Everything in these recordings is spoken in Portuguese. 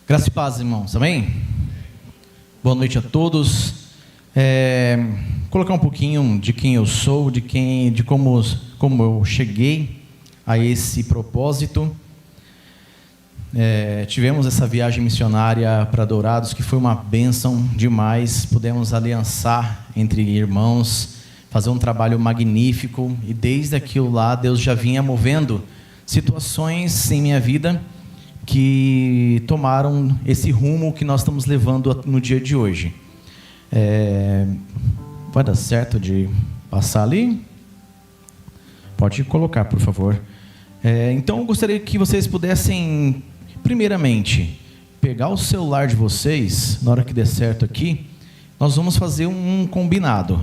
Graça e paz, irmãos, amém? Boa noite a todos. Colocar um pouquinho de quem eu sou, de como eu cheguei a esse propósito. Tivemos essa viagem missionária para Dourados, que foi uma bênção demais. Pudemos aliançar entre irmãos, fazer um trabalho magnífico, e desde aquilo lá Deus já vinha movendo situações em minha vida que tomaram esse rumo que nós estamos levando no dia de hoje. Vai dar certo de passar ali? Pode colocar, por favor. Então eu gostaria que vocês pudessem, primeiramente, pegar o celular de vocês. Na hora que der certo aqui, nós vamos fazer um combinado.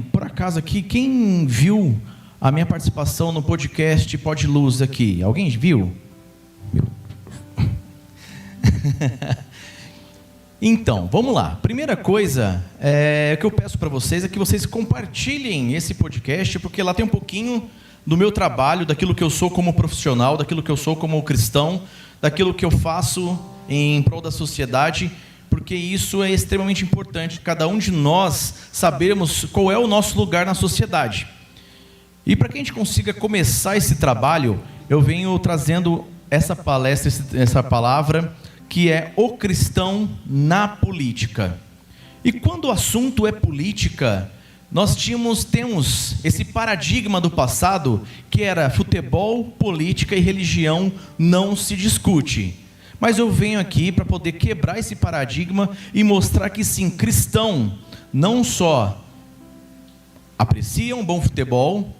Por acaso aqui, quem viu a minha participação no podcast Pod Luz aqui? Alguém viu? Então, vamos lá. Primeira coisa que eu peço para vocês é que vocês compartilhem esse podcast, porque lá tem um pouquinho do meu trabalho, daquilo que eu sou como profissional, daquilo que eu sou como cristão, daquilo que eu faço em prol da sociedade, porque isso é extremamente importante, cada um de nós sabermos qual é o nosso lugar na sociedade. E para que a gente consiga começar esse trabalho, eu venho trazendo essa palestra, essa palavra, que é o cristão na política. E quando o assunto é política, nós temos esse paradigma do passado, que era futebol, política e religião não se discute. Mas eu venho aqui para poder quebrar esse paradigma e mostrar que sim, cristão não só aprecia um bom futebol,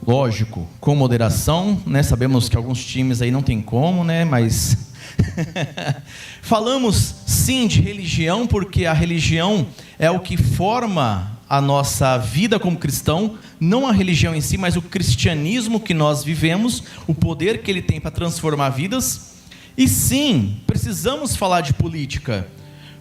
lógico, com moderação, né? Sabemos que alguns times aí não tem como, né? Mas falamos sim de religião, porque a religião é o que forma a nossa vida como cristão, não a religião em si, mas o cristianismo que nós vivemos, o poder que ele tem para transformar vidas. E sim, precisamos falar de política,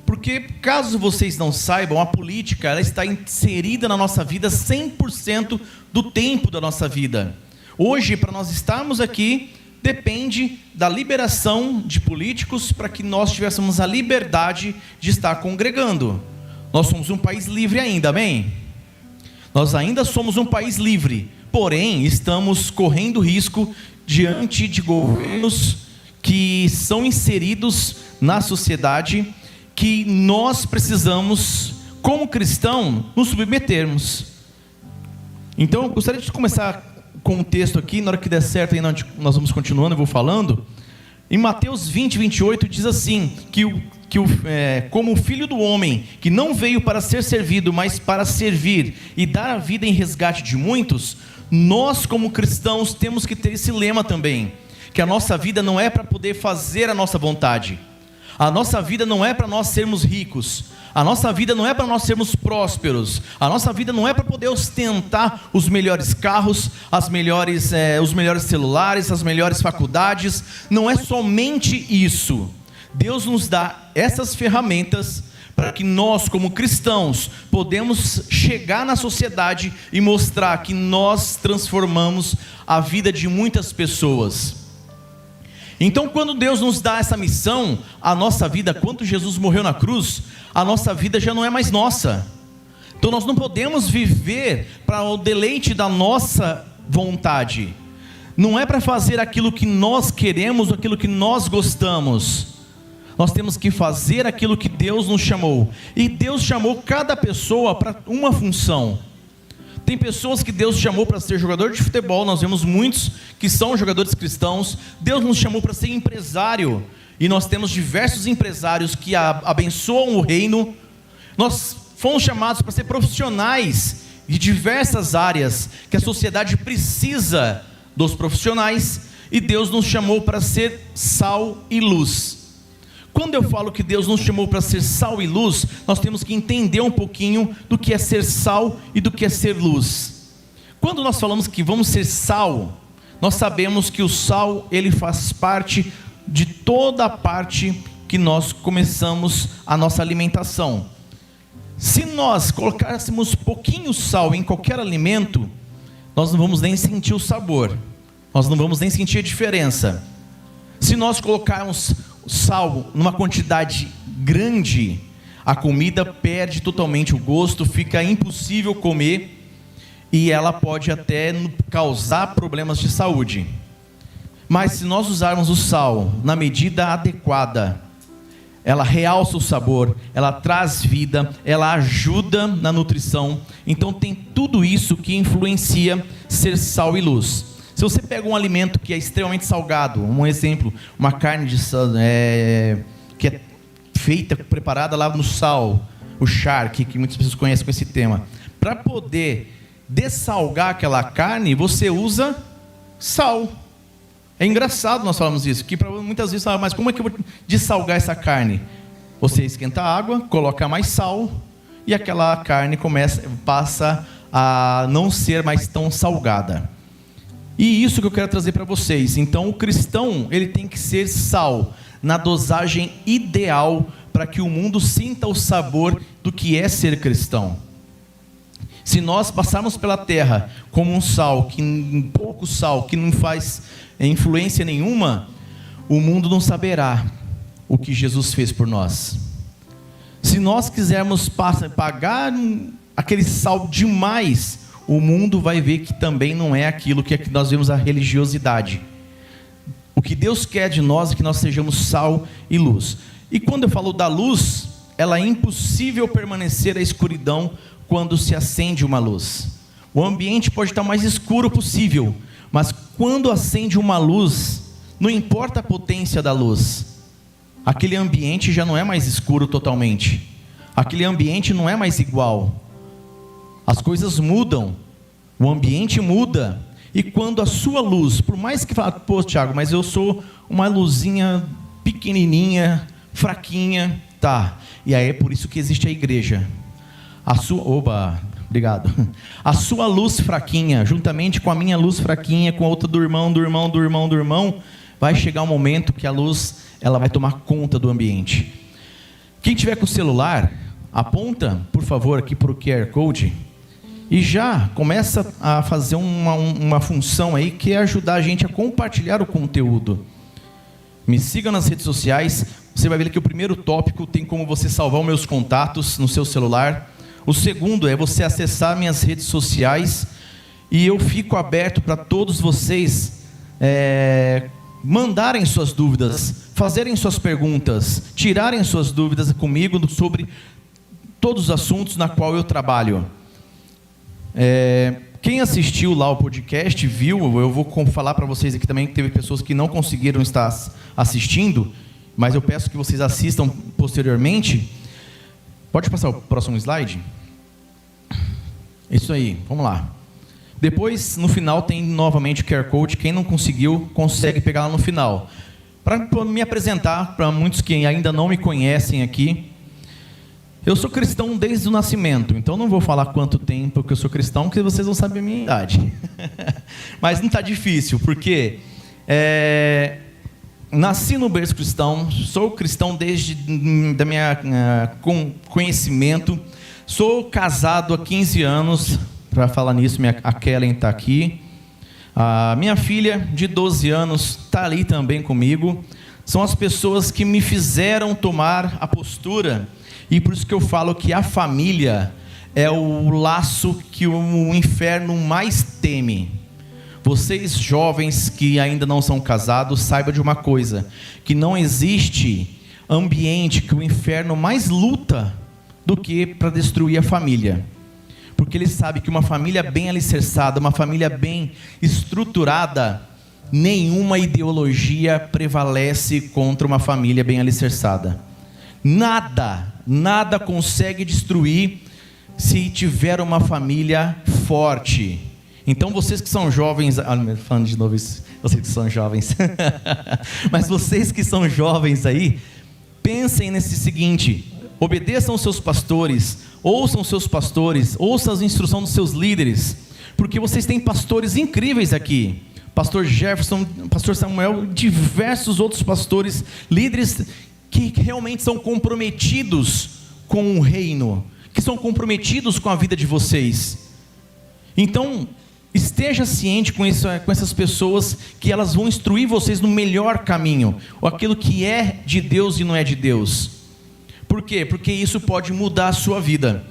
porque caso vocês não saibam, a política ela está inserida na nossa vida 100% do tempo da nossa vida. Hoje, para nós estarmos aqui, depende da liberação de políticos para que nós tivéssemos a liberdade de estar congregando. Nós somos um país livre ainda, amém? Nós ainda somos um país livre, porém estamos correndo risco diante de governos que são inseridos na sociedade, que nós precisamos, como cristão, nos submetermos. Então eu gostaria de começar com um texto aqui, na hora que der certo aí nós vamos continuando, eu vou falando. Em Mateus 20, 28 diz assim, como o Filho do Homem, que não veio para ser servido, mas para servir e dar a vida em resgate de muitos, nós como cristãos temos que ter esse lema também, que a nossa vida não é para poder fazer a nossa vontade, a nossa vida não é para nós sermos ricos, a nossa vida não é para nós sermos prósperos, a nossa vida não é para poder ostentar os melhores carros, os melhores celulares, as melhores faculdades. Não é somente isso. Deus nos dá essas ferramentas para que nós, como cristãos, podemos chegar na sociedade e mostrar que nós transformamos a vida de muitas pessoas. Então, quando Deus nos dá essa missão, a nossa vida, quando Jesus morreu na cruz, a nossa vida já não é mais nossa. Então nós não podemos viver para o deleite da nossa vontade. Não é para fazer aquilo que nós queremos, aquilo que nós gostamos. Nós temos que fazer aquilo que Deus nos chamou. E Deus chamou cada pessoa para uma função. Tem pessoas que Deus chamou para ser jogador de futebol, nós vemos muitos que são jogadores cristãos. Deus nos chamou para ser empresário, e nós temos diversos empresários que abençoam o reino. Nós fomos chamados para ser profissionais de diversas áreas, que a sociedade precisa dos profissionais, e Deus nos chamou para ser sal e luz. Quando eu falo que Deus nos chamou para ser sal e luz, nós temos que entender um pouquinho do que é ser sal e do que é ser luz. Quando nós falamos que vamos ser sal, nós sabemos que o sal, ele faz parte de toda a parte que nós começamos a nossa alimentação. Se nós colocássemos pouquinho sal em qualquer alimento, nós não vamos nem sentir o sabor, nós não vamos nem sentir a diferença. Se nós colocarmos sal numa quantidade grande, a comida perde totalmente o gosto, fica impossível comer e ela pode até causar problemas de saúde. Mas se nós usarmos o sal na medida adequada, ela realça o sabor, ela traz vida, ela ajuda na nutrição. Então tem tudo isso que influencia ser sal e luz. Se você pega um alimento que é extremamente salgado, um exemplo, uma carne que é feita, preparada lá no sal, o charque, que muitas pessoas conhecem com esse tema. Para poder dessalgar aquela carne, você usa sal. É engraçado nós falamos isso, que muitas vezes fala, mas como é que eu vou dessalgar essa carne? Você esquenta a água, coloca mais sal e aquela carne passa a não ser mais tão salgada. E isso que eu quero trazer para vocês. Então o cristão, ele tem que ser sal na dosagem ideal para que o mundo sinta o sabor do que é ser cristão. Se nós passarmos pela terra como um sal, pouco sal, que não faz influência nenhuma, o mundo não saberá o que Jesus fez por nós. Se nós quisermos pagar aquele sal demais, o mundo vai ver que também não é aquilo que nós vemos a religiosidade. O que Deus quer de nós é que nós sejamos sal e luz. E quando eu falo da luz, ela é impossível permanecer a escuridão quando se acende uma luz. O ambiente pode estar mais escuro possível, mas quando acende uma luz, não importa a potência da luz, aquele ambiente já não é mais escuro totalmente. Aquele ambiente não é mais igual. As coisas mudam, o ambiente muda. E quando a sua luz, por mais que fale, pô, Tiago, mas eu sou uma luzinha pequenininha, fraquinha, tá. E aí é por isso que existe a igreja. Obrigado. A sua luz fraquinha, juntamente com a minha luz fraquinha, com a outra do irmão, vai chegar um momento que a luz, ela vai tomar conta do ambiente. Quem tiver com o celular, aponta, por favor, aqui para o QR Code, e já começa a fazer uma função aí, que é ajudar a gente a compartilhar o conteúdo. Me siga nas redes sociais, você vai ver que o primeiro tópico tem como você salvar os meus contatos no seu celular. O segundo é você acessar minhas redes sociais, e eu fico aberto para todos vocês mandarem suas dúvidas, fazerem suas perguntas, tirarem suas dúvidas comigo sobre todos os assuntos na qual eu trabalho. Quem assistiu lá o podcast viu, eu vou falar para vocês aqui também que teve pessoas que não conseguiram estar assistindo, mas eu peço que vocês assistam posteriormente. Pode passar o próximo slide? Isso aí, vamos lá. Depois, no final, tem novamente o QR Code. Quem não conseguiu, consegue pegar lá no final. Para me apresentar, para muitos que ainda não me conhecem aqui, eu sou cristão desde o nascimento, então não vou falar quanto tempo que eu sou cristão, porque vocês não sabem a minha idade. Mas não está difícil, porque nasci no berço cristão, sou cristão desde da minha conhecimento, sou casado há 15 anos, para falar nisso, a Kellen está aqui, a minha filha de 12 anos está ali também comigo, são as pessoas que me fizeram tomar a postura. E por isso que eu falo que a família é o laço que o inferno mais teme. Vocês jovens que ainda não são casados, saibam de uma coisa, que não existe ambiente que o inferno mais luta do que para destruir a família. Porque ele sabe que uma família bem alicerçada, uma família bem estruturada, nenhuma ideologia prevalece contra uma família bem alicerçada. Nada consegue destruir se tiver uma família forte. Então vocês que são jovens, falando de novo isso, vocês que são jovens, mas vocês que são jovens aí, pensem nesse seguinte: obedeçam os seus pastores, ouçam as instruções dos seus líderes, porque vocês têm pastores incríveis aqui, pastor Jefferson, pastor Samuel, diversos outros pastores, líderes que realmente são comprometidos com o reino, que são comprometidos com a vida de vocês. Então, esteja ciente com essas pessoas, que elas vão instruir vocês no melhor caminho, ou aquilo que é de Deus e não é de Deus. Por quê? Porque isso pode mudar a sua vida.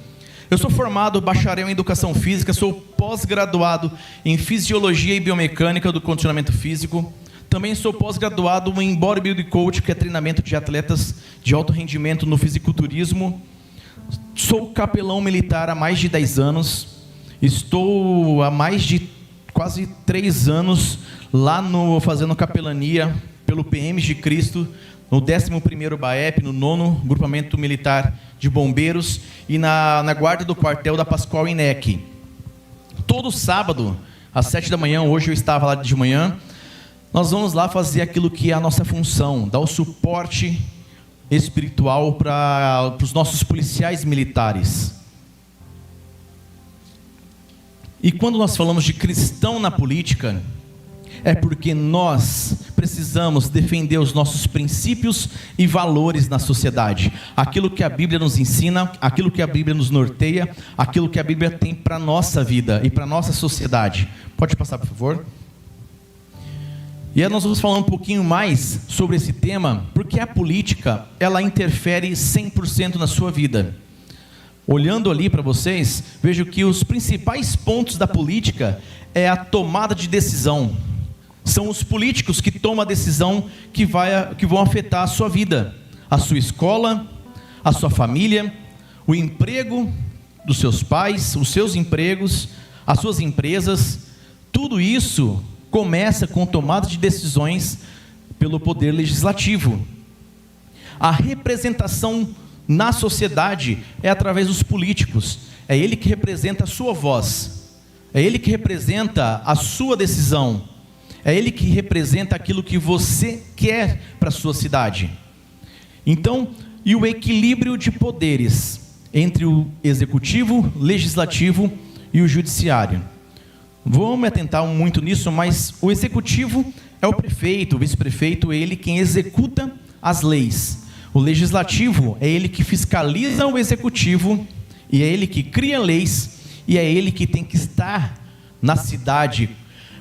Eu sou formado bacharel em Educação Física, sou pós-graduado em Fisiologia e Biomecânica do Condicionamento Físico. Também sou pós-graduado em Bodybuilding Coach, que é treinamento de atletas de alto rendimento no fisiculturismo. Sou capelão militar há mais de 10 anos. Estou há mais de quase 3 anos lá fazendo capelania pelo PMs de Cristo, no 11º BAEP, no 9º Grupamento Militar de Bombeiros e na guarda do quartel da Pascoal INEC. Todo sábado, às 7 da manhã, hoje eu estava lá de manhã, nós vamos lá fazer aquilo que é a nossa função, dar o suporte espiritual para os nossos policiais militares. E quando nós falamos de cristão na política, é porque nós precisamos defender os nossos princípios e valores na sociedade. Aquilo que a Bíblia nos ensina, aquilo que a Bíblia nos norteia, aquilo que a Bíblia tem para a nossa vida e para a nossa sociedade. Pode passar, por favor? E aí nós vamos falar um pouquinho mais sobre esse tema, porque a política, ela interfere 100% na sua vida. Olhando ali para vocês, vejo que os principais pontos da política é a tomada de decisão. São os políticos que tomam a decisão que vão afetar a sua vida, a sua escola, a sua família, o emprego dos seus pais, os seus empregos, as suas empresas. Tudo isso começa com tomada de decisões pelo poder legislativo. A representação na sociedade é através dos políticos. É ele que representa a sua voz, é ele que representa a sua decisão, é ele que representa aquilo que você quer para a sua cidade. Então, e o equilíbrio de poderes entre o executivo, legislativo e o judiciário. Vou me atentar muito nisso, mas o executivo é o prefeito, o vice-prefeito, é ele quem executa as leis. O legislativo é ele que fiscaliza o executivo, e é ele que cria leis, e é ele que tem que estar na cidade,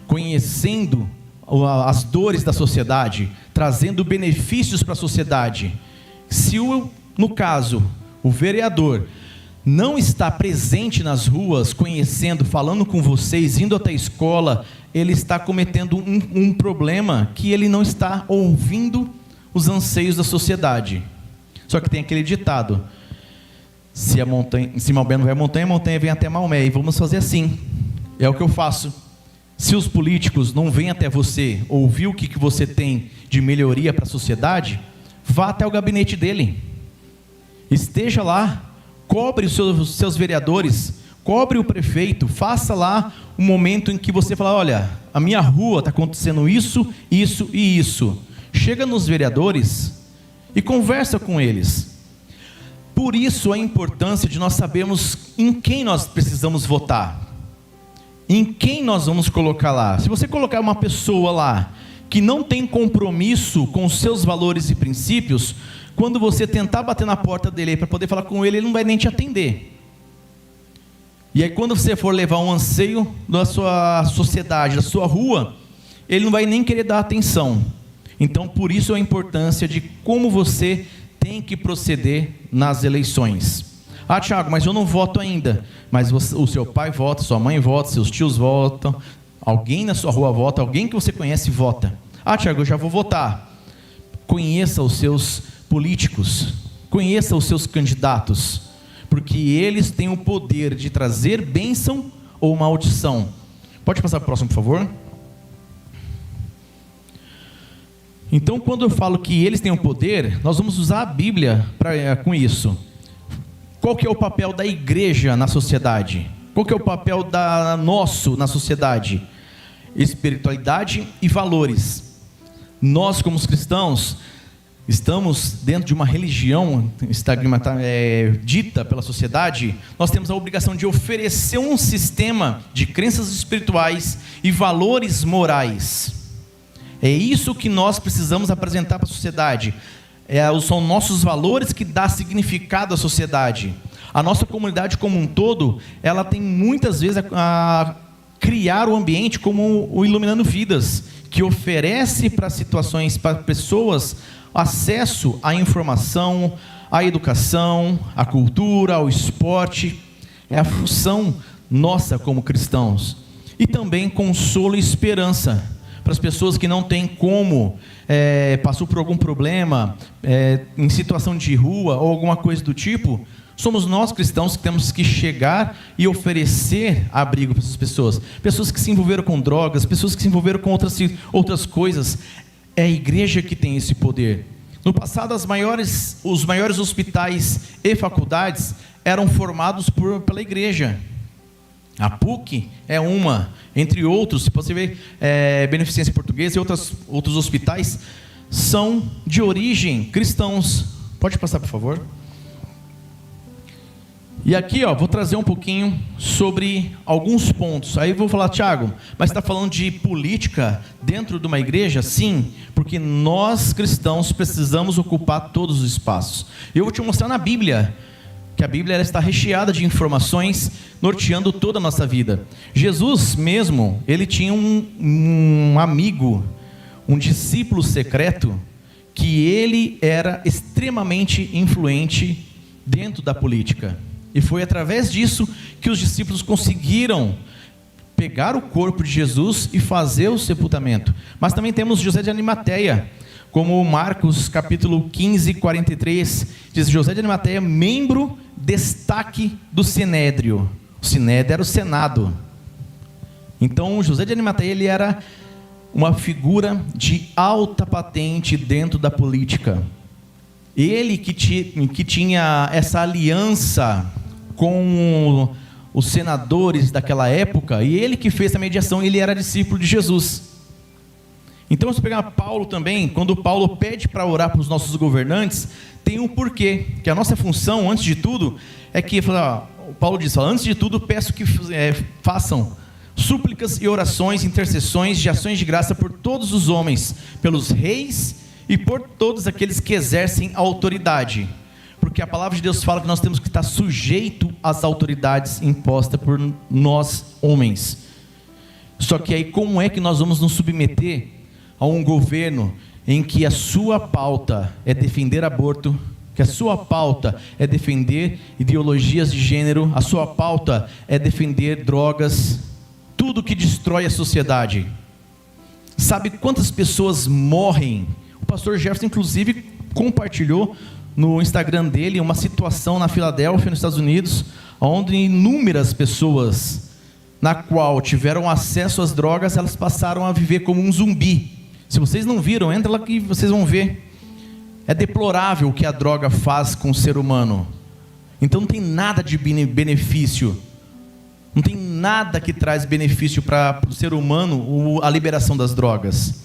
conhecendo as dores da sociedade, trazendo benefícios para a sociedade. Se no caso, o vereador não está presente nas ruas, conhecendo, falando com vocês, indo até a escola, ele está cometendo um problema que ele não está ouvindo os anseios da sociedade. Só que tem aquele ditado: se Maomé não vai à montanha, a montanha vem até Maomé. E vamos fazer assim, é o que eu faço. Se os políticos não vêm até você, ouvir o que você tem de melhoria para a sociedade, vá até o gabinete dele, esteja lá, cobre os seus vereadores, cobre o prefeito, faça lá um momento em que você fala: olha, a minha rua está acontecendo isso, isso e isso. Chega nos vereadores e conversa com eles. Por isso a importância de nós sabermos em quem nós precisamos votar, em quem nós vamos colocar lá. Se você colocar uma pessoa lá que não tem compromisso com os seus valores e princípios, quando você tentar bater na porta dele para poder falar com ele, ele não vai nem te atender. E aí quando você for levar um anseio da sua sociedade, da sua rua, ele não vai nem querer dar atenção. Então por isso a importância de como você tem que proceder nas eleições. Ah, Tiago, mas eu não voto ainda. Mas o seu pai vota, sua mãe vota, seus tios votam, alguém na sua rua vota, alguém que você conhece vota. Ah, Tiago, eu já vou votar. Conheça os seus políticos, conheça os seus candidatos, porque eles têm o poder de trazer bênção ou maldição. Pode passar para o próximo, por favor? Então, quando eu falo que eles têm o poder, nós vamos usar a Bíblia com isso. Qual que é o papel da igreja na sociedade? Qual que é o papel nosso na sociedade? Espiritualidade e valores. Nós, como os cristãos, estamos dentro de uma religião dita pela sociedade. Nós temos a obrigação de oferecer um sistema de crenças espirituais e valores morais. É isso que nós precisamos apresentar para a sociedade. São nossos valores que dão significado à sociedade. A nossa comunidade como um todo, ela tem muitas vezes criar o ambiente como o Iluminando Vidas, que oferece para situações, para pessoas, acesso à informação, à educação, à cultura, ao esporte. É a função nossa como cristãos. E também consolo e esperança para as pessoas que não têm como, passou por algum problema, em situação de rua ou alguma coisa do tipo. Somos nós cristãos que temos que chegar e oferecer abrigo para essas pessoas. Pessoas que se envolveram com drogas, pessoas que se envolveram com outras coisas. É a igreja que tem esse poder. No passado, os maiores hospitais e faculdades eram formados pela igreja. A PUC é uma, entre outros. Se você ver Beneficência Portuguesa e outros hospitais, são de origem cristãos. Pode passar, por favor? E aqui, vou trazer um pouquinho sobre alguns pontos. Aí vou falar, Tiago, mas você está falando de política dentro de uma igreja? Sim, porque nós cristãos precisamos ocupar todos os espaços. Eu vou te mostrar na Bíblia, que a Bíblia ela está recheada de informações norteando toda a nossa vida. Jesus mesmo, ele tinha um amigo, um discípulo secreto, que ele era extremamente influente dentro da política. E foi através disso que os discípulos conseguiram pegar o corpo de Jesus e fazer o sepultamento. Mas também temos José de Arimateia, como Marcos capítulo 15, 43, diz José de Arimateia, membro destaque do Sinédrio. O Sinédrio era o Senado. Então José de Arimateia, ele era uma figura de alta patente dentro da política. Ele que tinha essa aliança com os senadores daquela época, e ele que fez a mediação, ele era discípulo de Jesus. Então, se pegar Paulo também, quando Paulo pede para orar para os nossos governantes, tem um porquê, que a nossa função, antes de tudo, é que, Paulo diz, antes de tudo, peço que façam súplicas e orações, intercessões de ações de graça por todos os homens, pelos reis e por todos aqueles que exercem a autoridade. Porque a palavra de Deus fala que nós temos que estar sujeito às autoridades impostas por nós, homens. Só que aí, como é que nós vamos nos submeter a um governo em que a sua pauta é defender aborto, que a sua pauta é defender ideologias de gênero, a sua pauta é defender drogas, tudo que destrói a sociedade? Sabe quantas pessoas morrem? O pastor Jefferson, inclusive, compartilhou no Instagram dele uma situação na Filadélfia, nos Estados Unidos, onde inúmeras pessoas, na qual tiveram acesso às drogas, elas passaram a viver como um zumbi. Se vocês não viram, entra lá que vocês vão ver. É deplorável o que a droga faz com o ser humano. Então não tem nada de benefício, não tem nada que traz benefício para o ser humano a liberação das drogas.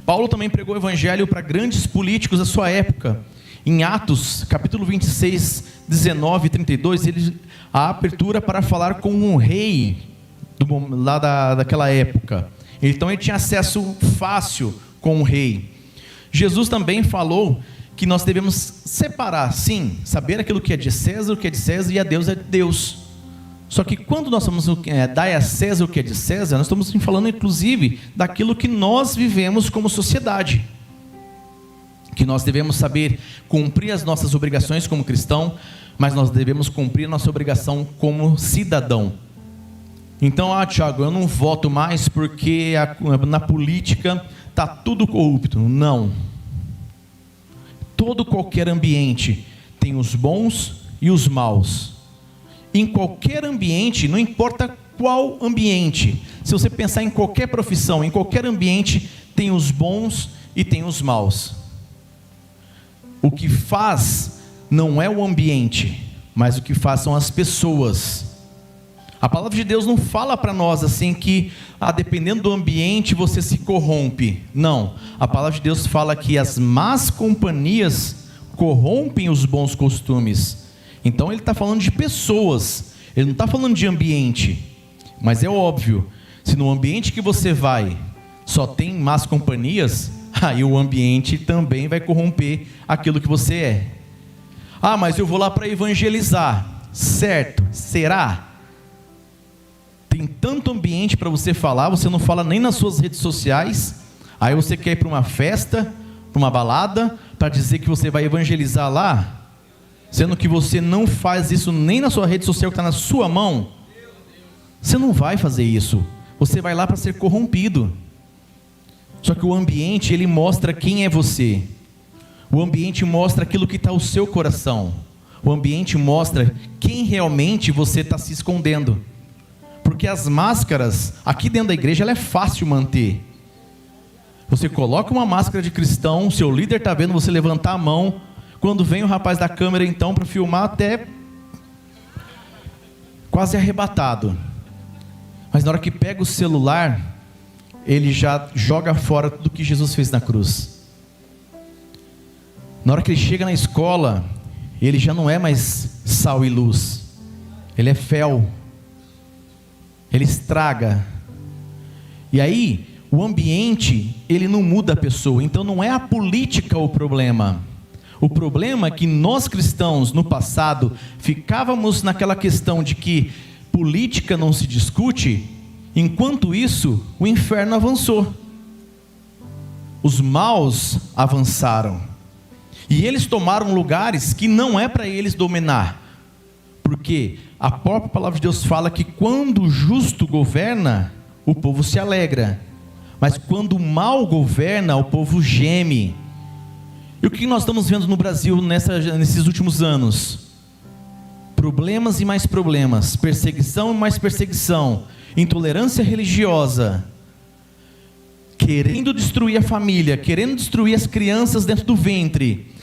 Paulo também pregou o evangelho para grandes políticos da sua época. Em Atos, capítulo 26, 19 e 32, a apertura para falar com um rei lá daquela época. Então ele tinha acesso fácil com o rei. Jesus também falou que nós devemos separar, sim, saber aquilo que é de César, o que é de César, e a Deus é de Deus. Só que quando nós vamos dar a César o que é de César, nós estamos falando inclusive daquilo que nós vivemos como sociedade. Que nós devemos saber cumprir as nossas obrigações como cristão, mas nós devemos cumprir a nossa obrigação como cidadão. Então, Tiago, eu não voto mais porque na política está tudo corrupto. Não. Qualquer ambiente tem os bons e os maus. Em qualquer ambiente, não importa qual ambiente, se você pensar em qualquer profissão, em qualquer ambiente, tem os bons e tem os maus. O que faz não é o ambiente, mas o que faz são as pessoas. A palavra de Deus não fala para nós assim que, dependendo do ambiente, você se corrompe. Não, a palavra de Deus fala que as más companhias corrompem os bons costumes. Então ele está falando de pessoas, ele não está falando de ambiente. Mas é óbvio, se no ambiente que você vai só tem más companhias, aí o ambiente também vai corromper aquilo que você é. Mas eu vou lá para evangelizar, certo? Será? Tem tanto ambiente para você falar, você não fala nem nas suas redes sociais. Aí você quer ir para uma festa, para uma balada, para dizer que você vai evangelizar lá, sendo que você não faz isso nem na sua rede social que está na sua mão. Você não vai fazer isso. Você vai lá para ser corrompido. Só que o ambiente, ele mostra quem é você. O ambiente mostra aquilo que está no seu coração. O ambiente mostra quem realmente você está se escondendo. Porque as máscaras, aqui dentro da igreja, ela é fácil manter. Você coloca uma máscara de cristão, seu líder está vendo você levantar a mão. Quando vem o rapaz da câmera, então, para filmar, até quase arrebatado. Mas na hora que pega o celular, ele já joga fora tudo que Jesus fez na cruz. Na hora que ele chega na escola, ele já não é mais sal e luz. Ele é fel. Ele estraga. E aí, o ambiente, ele não muda a pessoa. Então não é a política o problema. O problema é que nós cristãos, no passado, ficávamos naquela questão de que política não se discute. Enquanto isso, o inferno avançou. Os maus avançaram. E eles tomaram lugares que não é para eles dominar. Porque a própria palavra de Deus fala que quando o justo governa, o povo se alegra. Mas quando o mal governa, o povo geme. E o que nós estamos vendo no Brasil nesses últimos anos? Problemas e mais problemas, perseguição e mais perseguição, intolerância religiosa, querendo destruir a família, querendo destruir as crianças dentro do ventre,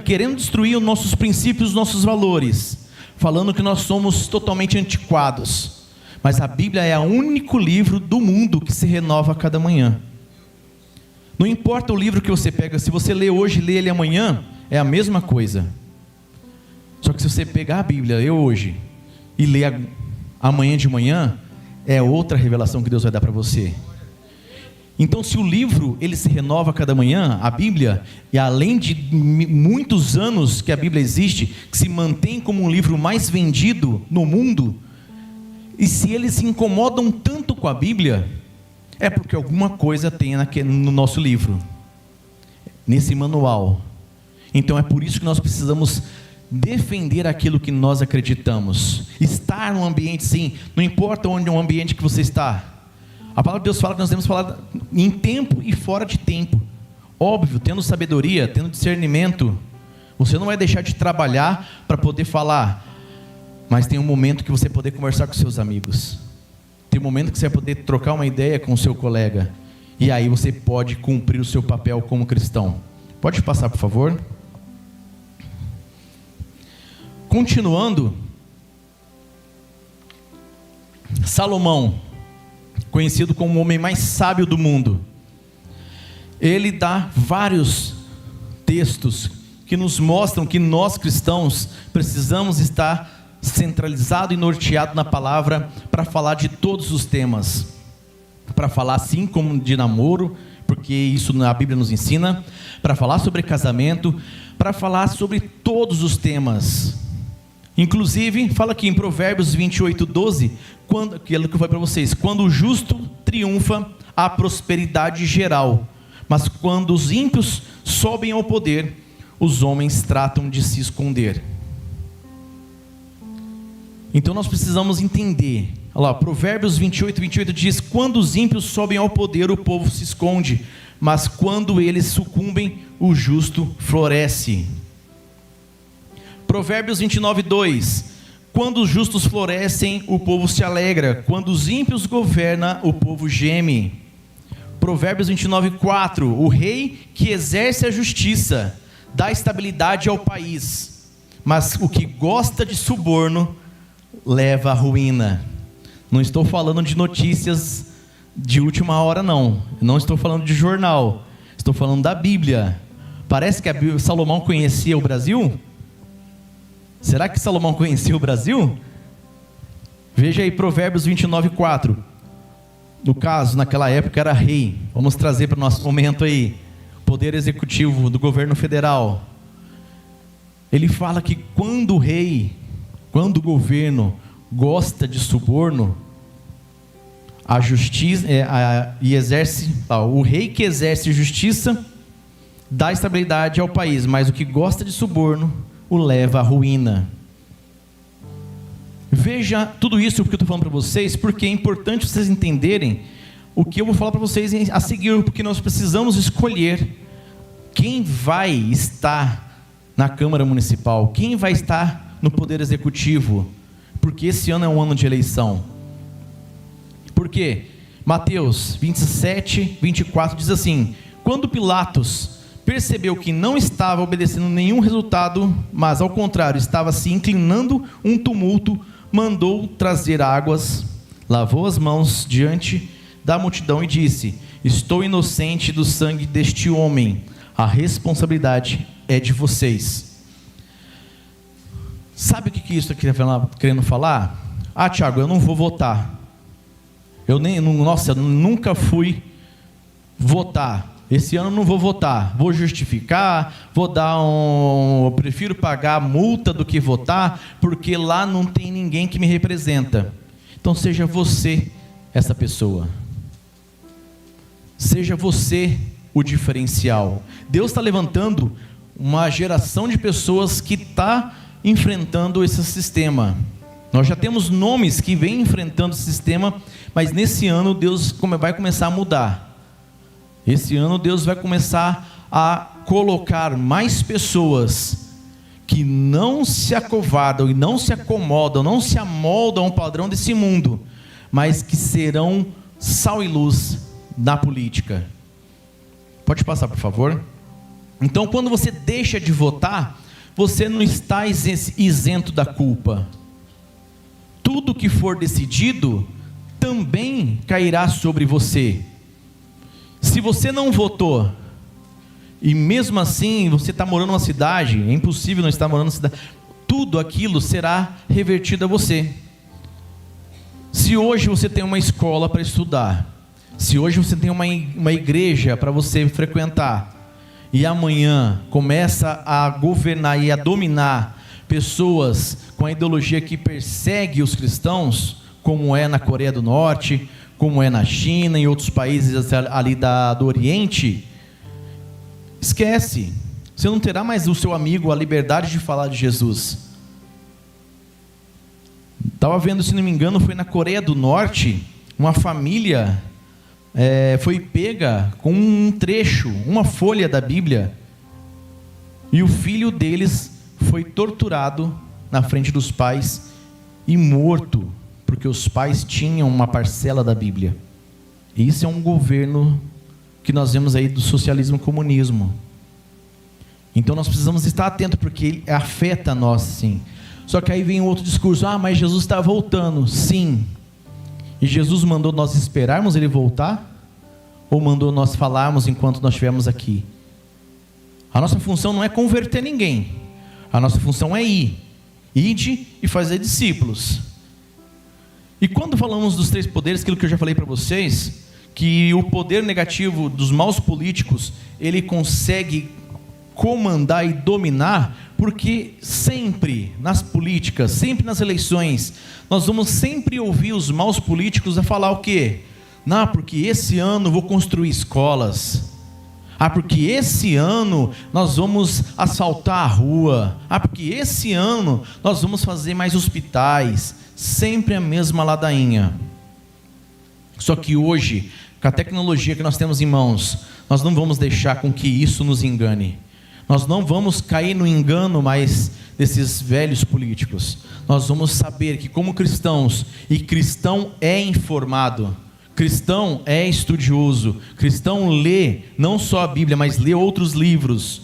querendo destruir os nossos princípios, os nossos valores, falando que nós somos totalmente antiquados. Mas a Bíblia é o único livro do mundo que se renova a cada manhã. Não importa o livro que você pega, se você lê hoje e lê ele amanhã, é a mesma coisa. Só que se você pegar a Bíblia, ler hoje, e ler amanhã de manhã, é outra revelação que Deus vai dar para você. Então, se o livro, ele se renova a cada manhã, a Bíblia, e além de muitos anos que a Bíblia existe, que se mantém como um livro mais vendido no mundo, e se eles se incomodam tanto com a Bíblia, é porque alguma coisa tem no nosso livro, nesse manual. Então é por isso que nós precisamos defender aquilo que nós acreditamos, estar num ambiente, sim, não importa onde é um ambiente que você está. A palavra de Deus fala que nós devemos falar em tempo e fora de tempo. Óbvio, tendo sabedoria, tendo discernimento. Você não vai deixar de trabalhar para poder falar, mas tem um momento que você poder conversar com seus amigos. Tem um momento que você vai poder trocar uma ideia com o seu colega. E aí você pode cumprir o seu papel como cristão. Pode passar, por favor. Continuando, Salomão, conhecido como o homem mais sábio do mundo, ele dá vários textos que nos mostram que nós cristãos precisamos estar centralizado e norteado na palavra para falar de todos os temas, para falar assim como de namoro, porque isso a Bíblia nos ensina, para falar sobre casamento, para falar sobre todos os temas. Inclusive, fala aqui em Provérbios 28:12, aquilo que eu falei para vocês, quando o justo triunfa, há prosperidade geral, mas quando os ímpios sobem ao poder, os homens tratam de se esconder. Então nós precisamos entender, olha lá, Provérbios 28 diz, quando os ímpios sobem ao poder, o povo se esconde, mas quando eles sucumbem, o justo floresce. Provérbios 29:2, quando os justos florescem, o povo se alegra, quando os ímpios governam, o povo geme. Provérbios 29:4, o rei que exerce a justiça dá estabilidade ao país, mas o que gosta de suborno leva à ruína. Não estou falando de notícias de última hora, não estou falando de jornal, estou falando da Bíblia. Parece que Salomão conhecia o Brasil? Será que Salomão conhecia o Brasil? Veja aí Provérbios 29:4. No caso, naquela época era rei. Vamos trazer para o nosso momento aí, poder executivo do governo federal. Ele fala que quando o rei, quando o governo gosta de suborno, a justiça o rei que exerce justiça dá estabilidade ao país, mas o que gosta de suborno o leva à ruína. Veja tudo isso que eu estou falando para vocês, porque é importante vocês entenderem o que eu vou falar para vocês a seguir, porque nós precisamos escolher quem vai estar na Câmara Municipal, quem vai estar no Poder Executivo, porque esse ano é um ano de eleição. Por quê? Mateus 27, 24 diz assim: quando Pilatos percebeu que não estava obedecendo nenhum resultado, mas ao contrário, estava se inclinando um tumulto, mandou trazer águas, lavou as mãos diante da multidão e disse: estou inocente do sangue deste homem, a responsabilidade é de vocês. Sabe o que isso aqui está querendo falar? Ah, Tiago, eu não vou votar. Eu nunca fui votar. Esse ano não vou votar. Vou justificar, eu prefiro pagar multa do que votar, porque lá não tem ninguém que me representa. Então seja você essa pessoa. Seja você o diferencial. Deus está levantando uma geração de pessoas que está enfrentando esse sistema. Nós já temos nomes que vêm enfrentando esse sistema, mas nesse ano Deus vai começar a mudar. Esse ano Deus vai começar a colocar mais pessoas que não se acovardam e não se acomodam, não se amoldam ao padrão desse mundo, mas que serão sal e luz na política. Pode passar, por favor? Então, quando você deixa de votar, você não está isento da culpa. Tudo que for decidido também cairá sobre você. Se você não votou e mesmo assim você está morando numa cidade, é impossível não estar morando numa cidade, tudo aquilo será revertido a você. Se hoje você tem uma escola para estudar, se hoje você tem uma igreja para você frequentar, e amanhã começa a governar e a dominar pessoas com a ideologia que persegue os cristãos, como é na Coreia do Norte, como é na China e outros países ali do Oriente, esquece, você não terá mais o seu amigo a liberdade de falar de Jesus. Estava vendo, se não me engano, foi na Coreia do Norte, uma família foi pega com um trecho, uma folha da Bíblia, e o filho deles foi torturado na frente dos pais e morto, porque os pais tinham uma parcela da Bíblia. E isso é um governo que nós vemos aí do socialismo e comunismo. Então nós precisamos estar atentos, porque ele afeta nós, sim. Só que aí vem outro discurso: mas Jesus está voltando. Sim. E Jesus mandou nós esperarmos ele voltar? Ou mandou nós falarmos enquanto nós estivermos aqui? A nossa função não é converter ninguém. A nossa função é ir. Ide e fazer discípulos. E quando falamos dos três poderes, aquilo que eu já falei para vocês, que o poder negativo dos maus políticos, ele consegue comandar e dominar, porque sempre nas políticas, sempre nas eleições, nós vamos sempre ouvir os maus políticos a falar o quê? Não, porque esse ano vou construir escolas. Porque esse ano nós vamos asfaltar a rua. Porque esse ano nós vamos fazer mais hospitais. Sempre a mesma ladainha. Só que hoje, com a tecnologia que nós temos em mãos, nós não vamos deixar com que isso nos engane. Nós não vamos cair no engano mais desses velhos políticos. Nós vamos saber que, como cristãos, e cristão é informado, cristão é estudioso, cristão lê não só a Bíblia, mas lê outros livros,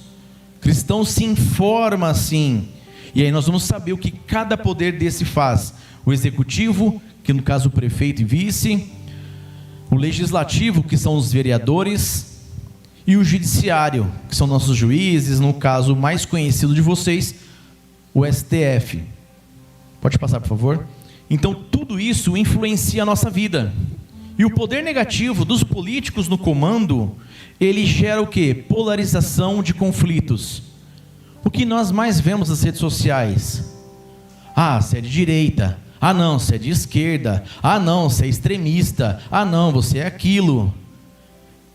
cristão se informa assim, e aí nós vamos saber o que cada poder desse faz. O executivo, que no caso o prefeito e vice, o legislativo, que são os vereadores, e o judiciário, que são nossos juízes, no caso mais conhecido de vocês, o STF. Pode passar, por favor? Então tudo isso influencia a nossa vida. E o poder negativo dos políticos no comando, ele gera o quê? Polarização de conflitos. O que nós mais vemos nas redes sociais? Se é de direita, Ah não, você é de esquerda. Ah não, você é extremista. Ah não, você é aquilo.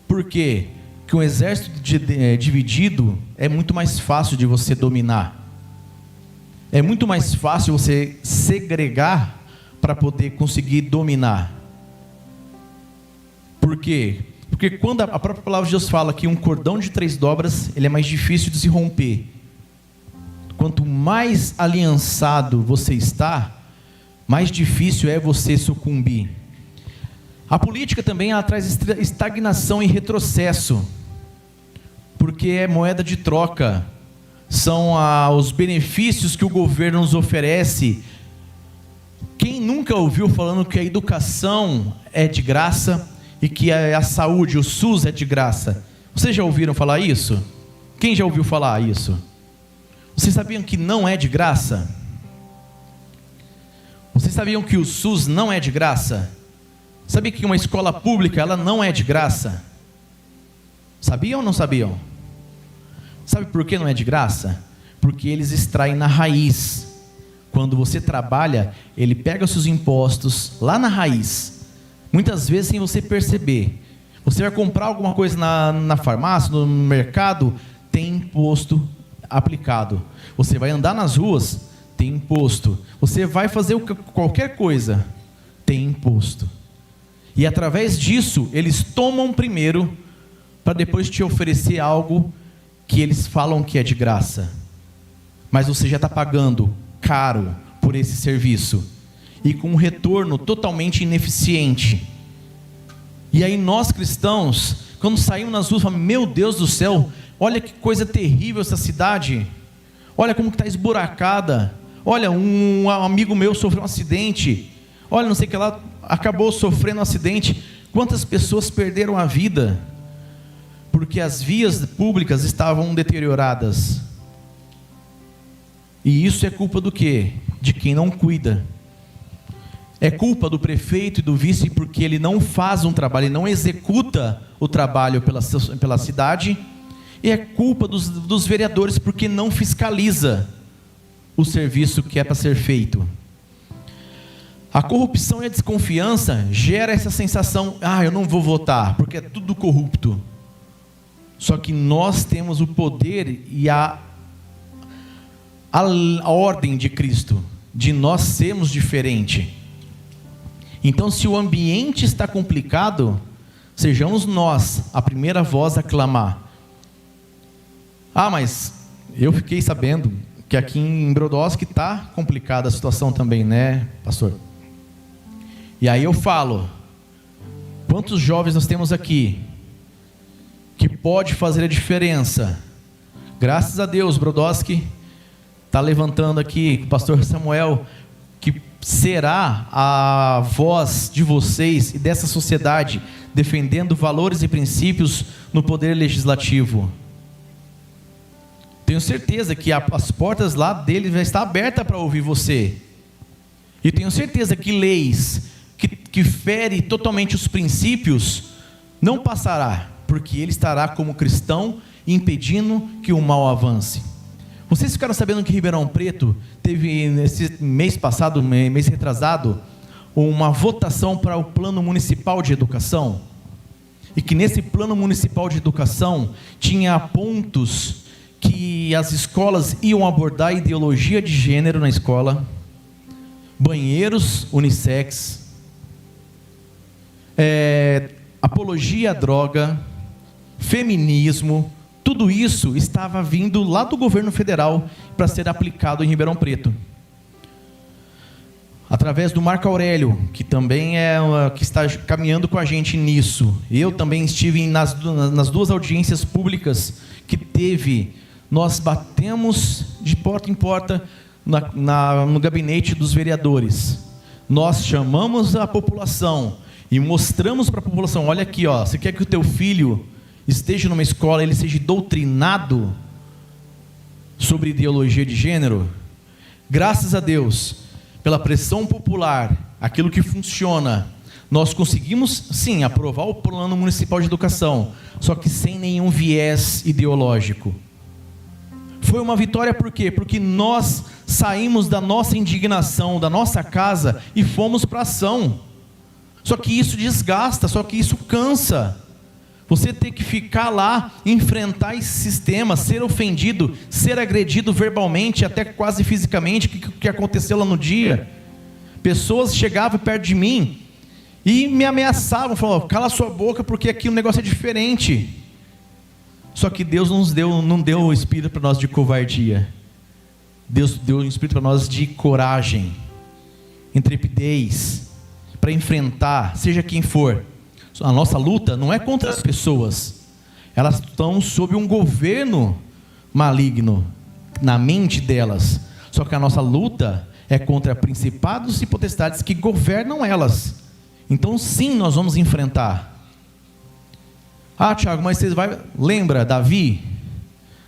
Por quê? Porque um exército dividido é muito mais fácil de você dominar. É muito mais fácil você segregar para poder conseguir dominar. Por quê? Porque quando a própria palavra de Deus fala que um cordão de 3 dobras, ele é mais difícil de se romper. Quanto mais aliançado você está, mais difícil é você sucumbir. A política também ela traz estagnação e retrocesso, porque é moeda de troca. São os benefícios que o governo nos oferece. Quem nunca ouviu falando que a educação é de graça e que a saúde, o SUS é de graça? Vocês já ouviram falar isso? Quem já ouviu falar isso? Vocês sabiam que não é de graça? Vocês sabiam que o SUS não é de graça? Sabia que uma escola pública ela não é de graça? Sabiam ou não sabiam? Sabe por que não é de graça? Porque eles extraem na raiz. Quando você trabalha, ele pega os seus impostos lá na raiz. Muitas vezes sem você perceber. Você vai comprar alguma coisa na farmácia, no mercado, tem imposto aplicado. Você vai andar nas ruas, tem imposto. Você vai fazer qualquer coisa, tem imposto. E através disso, eles tomam primeiro, para depois te oferecer algo que eles falam que é de graça. Mas você já está pagando caro por esse serviço. E com um retorno totalmente ineficiente. E aí nós cristãos, quando saímos nas ruas, falamos, meu Deus do céu, olha que coisa terrível essa cidade. Olha como está esburacada. Olha, um amigo meu sofreu um acidente. Olha, não sei o que lá, acabou sofrendo um acidente. Quantas pessoas perderam a vida? Porque as vias públicas estavam deterioradas. E isso é culpa do quê? De quem não cuida. É culpa do prefeito e do vice porque ele não faz um trabalho, ele não executa o trabalho pela cidade. E é culpa dos vereadores porque não fiscaliza o serviço que é para ser feito. A corrupção e a desconfiança gera essa sensação, eu não vou votar, porque é tudo corrupto. Só que nós temos o poder e a ordem de Cristo, de nós sermos diferentes. Então, se o ambiente está complicado, sejamos nós a primeira voz a clamar. Mas eu fiquei sabendo que aqui em Brodowski está complicada a situação também, né, pastor? E aí eu falo, quantos jovens nós temos aqui que pode fazer a diferença? Graças a Deus, Brodowski está levantando aqui, o pastor Samuel, que será a voz de vocês e dessa sociedade, defendendo valores e princípios no poder legislativo. Tenho certeza que as portas lá dele vai estar abertas para ouvir você. E tenho certeza que leis que ferem totalmente os princípios não passará, porque ele estará como cristão impedindo que o mal avance. Vocês ficaram sabendo que Ribeirão Preto teve nesse mês passado, mês retrasado, uma votação para o Plano Municipal de Educação? E que nesse Plano Municipal de Educação tinha pontos que as escolas iam abordar ideologia de gênero na escola, banheiros unissex, apologia à droga, feminismo. Tudo isso estava vindo lá do governo federal para ser aplicado em Ribeirão Preto. Através do Marco Aurélio, que também que está caminhando com a gente nisso. Eu também estive nas 2 audiências públicas que teve. Nós batemos de porta em porta no gabinete dos vereadores. Nós chamamos a população e mostramos para a população, olha aqui, você quer que o teu filho esteja numa escola, ele seja doutrinado sobre ideologia de gênero? Graças a Deus, pela pressão popular, aquilo que funciona, nós conseguimos sim aprovar o Plano Municipal de Educação, só que sem nenhum viés ideológico. Foi uma vitória por quê? Porque nós saímos da nossa indignação, da nossa casa e fomos para a ação. Só que isso desgasta, só que isso cansa. Você tem que ficar lá, enfrentar esse sistema, ser ofendido, ser agredido verbalmente, até quase fisicamente, que aconteceu lá no dia. Pessoas chegavam perto de mim e me ameaçavam, falavam: cala sua boca porque aqui o negócio é diferente. Só que Deus não deu o espírito para nós de covardia. Deus deu um espírito para nós de coragem, intrepidez, para enfrentar, seja quem for. A nossa luta não é contra as pessoas, elas estão sob um governo maligno na mente delas. Só que a nossa luta é contra principados e potestades que governam elas. Então sim, nós vamos enfrentar. Ah, Tiago, mas você vai... Lembra Davi?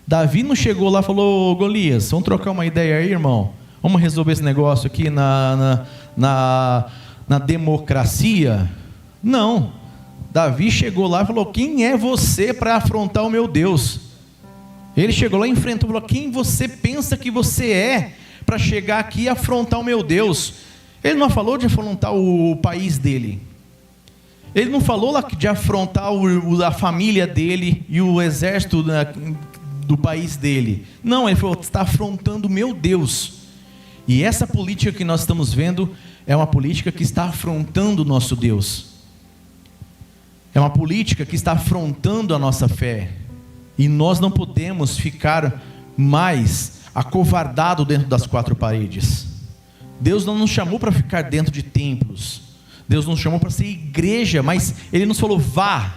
Davi não chegou lá e falou: Golias, vamos trocar uma ideia aí, irmão? Vamos resolver esse negócio aqui na democracia? Não. Davi chegou lá e falou: quem é você para afrontar o meu Deus? Ele chegou lá e enfrentou e falou: quem você pensa que você é para chegar aqui e afrontar o meu Deus? Ele não falou de afrontar o país dele. Ele não falou lá de afrontar a família dele e o exército do país dele. Não, ele falou: está afrontando o meu Deus. E essa política que nós estamos vendo é uma política que está afrontando o nosso Deus. É uma política que está afrontando a nossa fé. E nós não podemos ficar mais acovardados dentro das quatro paredes. Deus não nos chamou para ficar dentro de templos. Deus nos chamou para ser igreja, mas Ele nos falou: vá.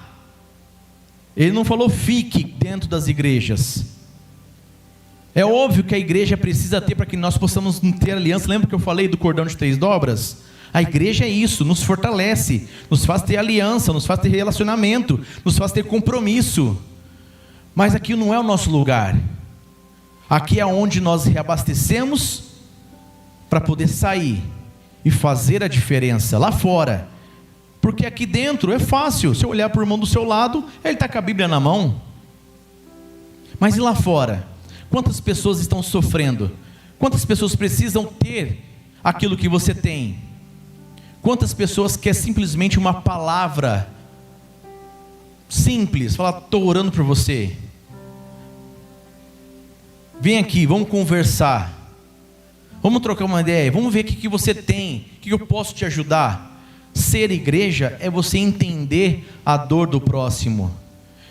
Ele não falou: fique dentro das igrejas. É óbvio que a igreja precisa ter para que nós possamos ter aliança. Lembra que eu falei do cordão de 3 dobras? A igreja é isso, nos fortalece, nos faz ter aliança, nos faz ter relacionamento, nos faz ter compromisso. Mas aqui não é o nosso lugar. Aqui é onde nós reabastecemos para poder sair e fazer a diferença lá fora. Porque aqui dentro é fácil. Se eu olhar para o irmão do seu lado, ele está com a Bíblia na mão. Mas e lá fora? Quantas pessoas estão sofrendo? Quantas pessoas precisam ter aquilo que você tem? Quantas pessoas querem simplesmente uma palavra simples, falar: estou orando por você, vem aqui, vamos conversar, vamos trocar uma ideia, vamos ver o que você tem, o que eu posso te ajudar. Ser igreja é você entender a dor do próximo,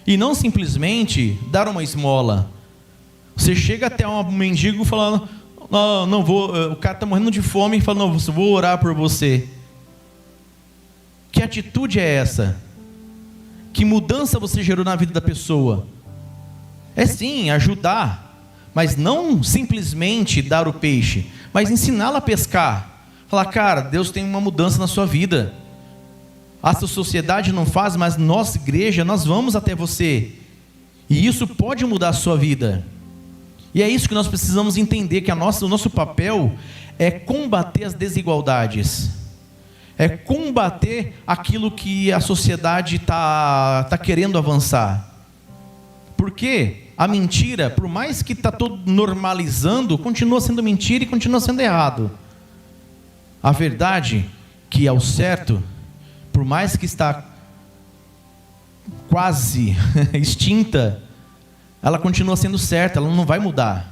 e não simplesmente dar uma esmola. Você chega até um mendigo falando: não vou, o cara está morrendo de fome, e fala: não, vou orar por você. Que atitude é essa? Que mudança você gerou na vida da pessoa? É sim, ajudar, mas não simplesmente dar o peixe, mas ensiná-la a pescar. Falar: cara, Deus tem uma mudança na sua vida. A sua sociedade não faz, mas nossa igreja, nós vamos até você. E isso pode mudar a sua vida. E é isso que nós precisamos entender, que o nosso papel é combater as desigualdades. É combater aquilo que a sociedade está querendo avançar. Porque a mentira, por mais que está todo normalizando, continua sendo mentira e continua sendo errado. A verdade, que é o certo, por mais que está quase extinta, ela continua sendo certa, ela não vai mudar.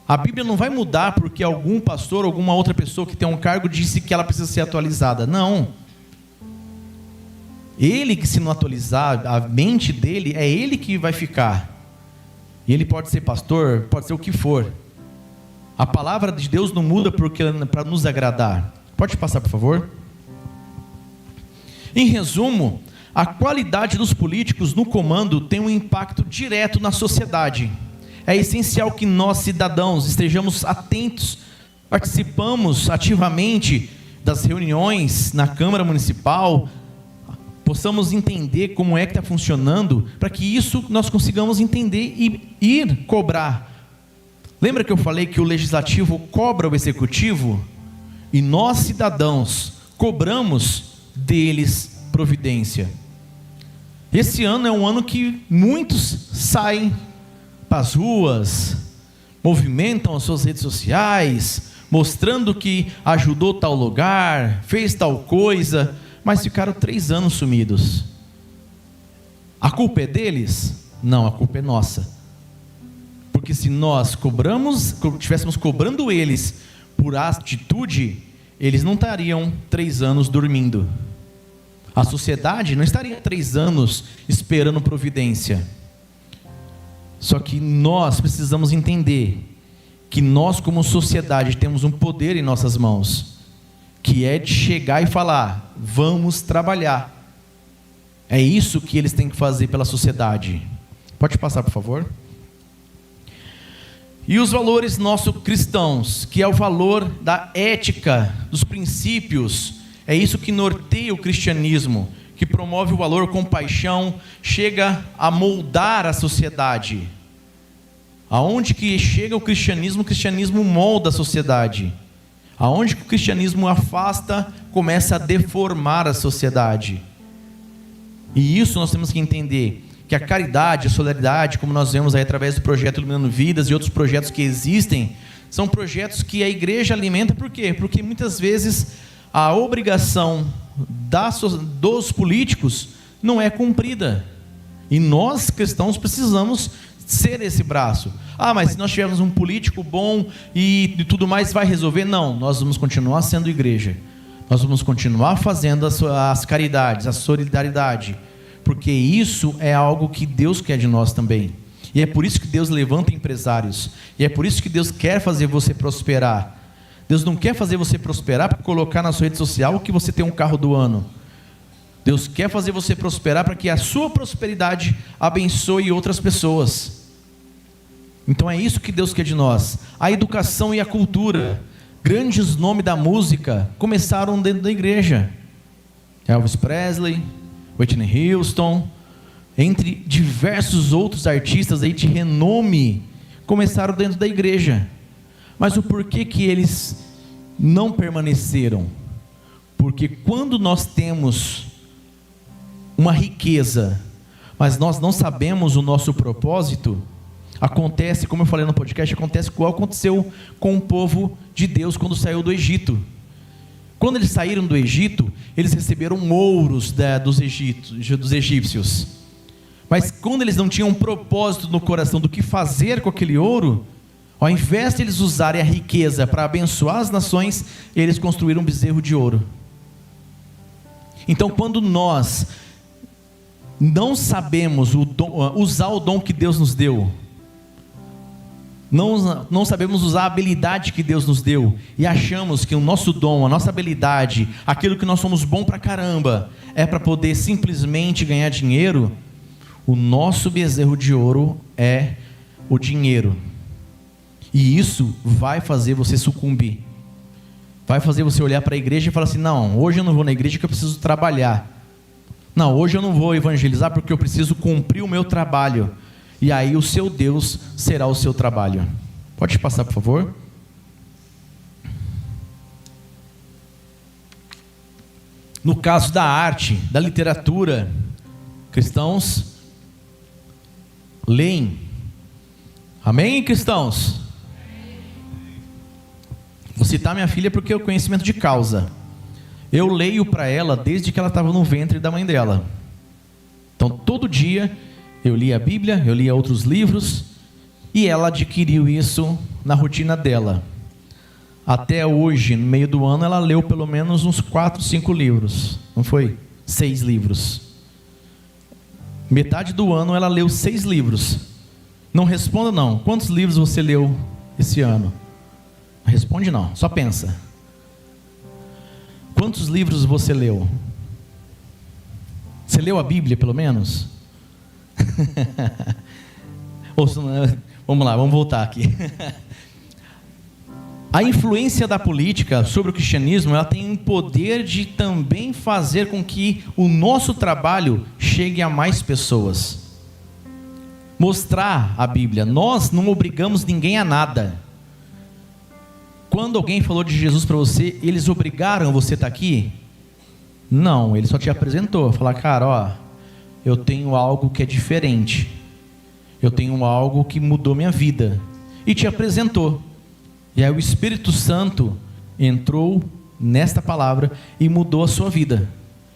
A Bíblia não vai mudar porque algum pastor, alguma outra pessoa que tem um cargo disse que ela precisa ser atualizada. Não. Ele que se não atualizar, a mente dele, é ele que vai ficar. E ele pode ser pastor, pode ser o que for. A palavra de Deus não muda para nos agradar. Pode passar, por favor? Em resumo, a qualidade dos políticos no comando tem um impacto direto na sociedade. É essencial que nós, cidadãos, estejamos atentos, participamos ativamente das reuniões na Câmara Municipal, possamos entender como é que está funcionando, para que isso nós consigamos entender e ir cobrar. Lembra que eu falei que o Legislativo cobra o Executivo? E nós, cidadãos, cobramos deles providência. Esse ano é um ano que muitos saem para as ruas, movimentam as suas redes sociais, mostrando que ajudou tal lugar, fez tal coisa, mas ficaram 3 anos sumidos. A culpa é deles? Não, a culpa é nossa. Porque se nós estivéssemos cobrando eles por atitude, eles não estariam 3 anos dormindo. A sociedade não estaria 3 anos esperando providência. Só que nós precisamos entender que nós, como sociedade, temos um poder em nossas mãos, que é de chegar e falar: vamos trabalhar. É isso que eles têm que fazer pela sociedade. Pode passar, por favor? E os valores nossos cristãos, que é o valor da ética, dos princípios, é isso que norteia o cristianismo, que promove o valor compaixão, chega a moldar a sociedade. Aonde que chega o cristianismo molda a sociedade. Aonde que o cristianismo afasta, começa a deformar a sociedade. E isso nós temos que entender, que a caridade, a solidariedade, como nós vemos aí através do projeto Iluminando Vidas e outros projetos que existem, são projetos que a igreja alimenta. Por quê? Porque muitas vezes a obrigação dos políticos não é cumprida. E nós, cristãos, precisamos ser esse braço. Mas se nós tivermos um político bom e tudo mais, vai resolver? Não, nós vamos continuar sendo igreja. Nós vamos continuar fazendo as caridades, a solidariedade, porque isso é algo que Deus quer de nós também. E é por isso que Deus levanta empresários. E é por isso que Deus quer fazer você prosperar. Deus não quer fazer você prosperar para colocar na sua rede social que você tem um carro do ano. Deus quer fazer você prosperar para que a sua prosperidade abençoe outras pessoas. Então é isso que Deus quer de nós. A educação e a cultura. Grandes nomes da música começaram dentro da igreja. Elvis Presley, Whitney Houston, entre diversos outros artistas aí de renome, começaram dentro da igreja. Mas o porquê que eles não permaneceram? Porque quando nós temos uma riqueza, mas nós não sabemos o nosso propósito, acontece, como eu falei no podcast, acontece igual aconteceu com o povo de Deus quando saiu do Egito. Quando eles saíram do Egito, eles receberam ouros dos egípcios. Mas quando eles não tinham um propósito no coração do que fazer com aquele ouro, ao invés de eles usarem a riqueza para abençoar as nações, eles construíram um bezerro de ouro. Então, quando nós não sabemos usar o dom que Deus nos deu, não sabemos usar a habilidade que Deus nos deu, e achamos que o nosso dom, a nossa habilidade, aquilo que nós somos bom pra caramba, é para poder simplesmente ganhar dinheiro, o nosso bezerro de ouro é o dinheiro. E isso vai fazer você sucumbir. Vai fazer você olhar para a igreja e falar assim: não, hoje eu não vou na igreja porque eu preciso trabalhar. Não, hoje eu não vou evangelizar porque eu preciso cumprir o meu trabalho. E aí o seu Deus será o seu trabalho. Pode passar, por favor? No caso da arte, da literatura, cristãos leem. Amém, cristãos? Vou citar minha filha porque é o conhecimento de causa. Eu leio para ela desde que ela estava no ventre da mãe dela. Então todo dia eu lia a Bíblia, eu lia outros livros, e ela adquiriu isso na rotina dela. Até hoje, no meio do ano, ela leu pelo menos uns 4, 5 livros. Não foi? 6 livros. Metade do ano ela leu 6 livros. Não responda não. Quantos livros você leu esse ano? Não responde não, só pensa. Quantos livros você leu? Você leu a Bíblia pelo menos? Vamos lá, vamos voltar aqui. A influência da política sobre o cristianismo, ela tem um poder de também fazer com que o nosso trabalho chegue a mais pessoas. Mostrar a Bíblia. Nós não obrigamos ninguém a nada. Quando alguém falou de Jesus para você, eles obrigaram você a estar aqui? Não, ele só te apresentou. Falar: cara, ó, eu tenho algo que é diferente. Eu tenho algo que mudou minha vida. e te apresentou. E aí o Espírito Santo entrou nesta palavra e mudou a sua vida.